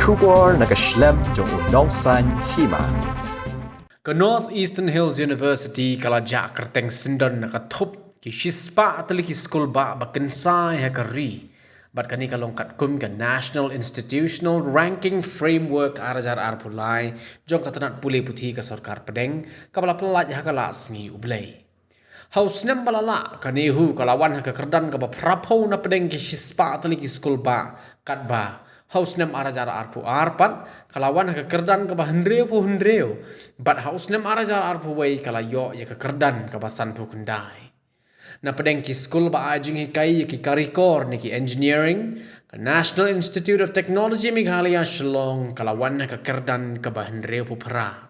Shubor nakaslem jong unongsan Hima. Ke North Eastern Hills University kalajak Kyrteng Syndon naka Thup ki Shispa Tylli ki Skulbah Bakynsai hakari. Bat kani kalong kat kum ke National Institutional Ranking Framework arajar arpulai jong katanat pulih putih ke Sarkar Pedeng kabala pelaj hakala sengi ublei. Haus nem balala ka Nehu kalawan haka kerdan ka baprapau na Pedeng ki Shispa Tylli ki Skulbah katba. Haus nem arajar arpu arpat kalawan haka kerdan ka bahendreu pu hendreu. Bat haus nem arajar arpu wei kalayo ya ka kerdan ka basan pu kendai. Na Pedeng ki Skulbah ajing hikai ki karikor ni ki engineering ka National Institute of Technology Meghalaya Shillong kalawan haka kerdan ka bahendreu pu pra.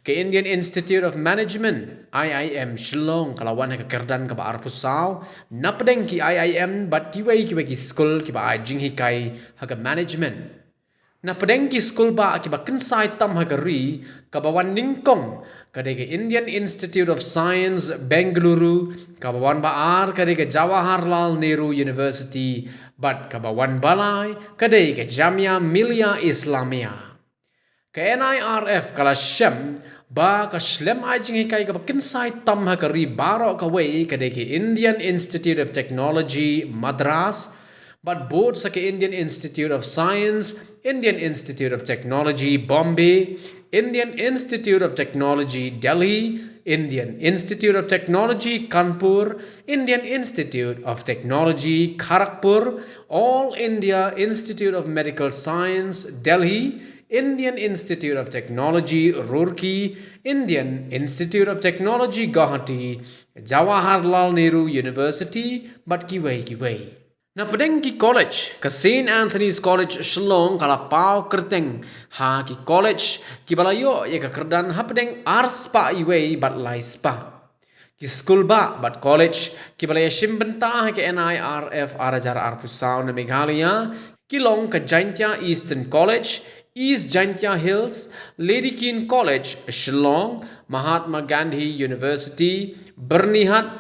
Ke Indian Institute of Management IIM Shillong kalawan haka kerdan ka ba arpusau na Pedeng ki IIM bat kiwei ki skul ki ba ajing hikai haka management na Pedeng ki Skulbah ki Bakynsai tam haka ri ka bawan ningkong kade ke Indian Institute of Science Bengaluru ka bawan baar kade ke Jawaharlal Nehru University bat ka bawan balai kade ke Jamia Millia Islamia. Ke NIRF kala Shem ba ka Shlem ajing hikai ka Bakynsai tam hakari baro ka wei kade ke Indian Institute of Technology Madras but board sa ke Indian Institute of Science, Indian Institute of Technology Bombay, Indian Institute of Technology Delhi, Indian Institute of Technology Kanpur, Indian Institute of Technology Kharagpur, All India Institute of Medical Science Delhi, Indian Institute of Technology Roorkee, Indian Institute of Technology Guwahati, Jawaharlal Nehru University, but kiwei. Na Pedeng ki college, ka St. Anthony's College Shillong kala pau Kyrteng, ha ki college ki balayo ya ka kerdan ha Pedeng arspa iwei bat lai spa. Ki Skulbah bat college ki balaya shimbenta ha ki NIRF arajar arpusau na Meghalaya, ki long ka Jaintia Eastern College, East Jaintia Hills, Lady Keane College, Shillong, Mahatma Gandhi University, Bernihat,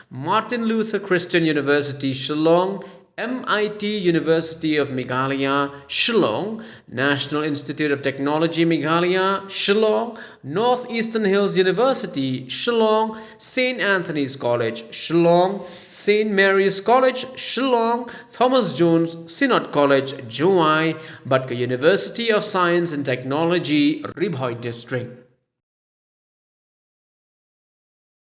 Martin Luther Christian University, Shillong, MIT University of Meghalaya, Shillong, National Institute of Technology Meghalaya, Shillong, North Eastern Hills University, Shillong, St. Anthony's College, Shillong, St. Mary's College, Shillong, Thomas Jones Synod College, Juai, Batka University of Science and Technology, Ribhoi District.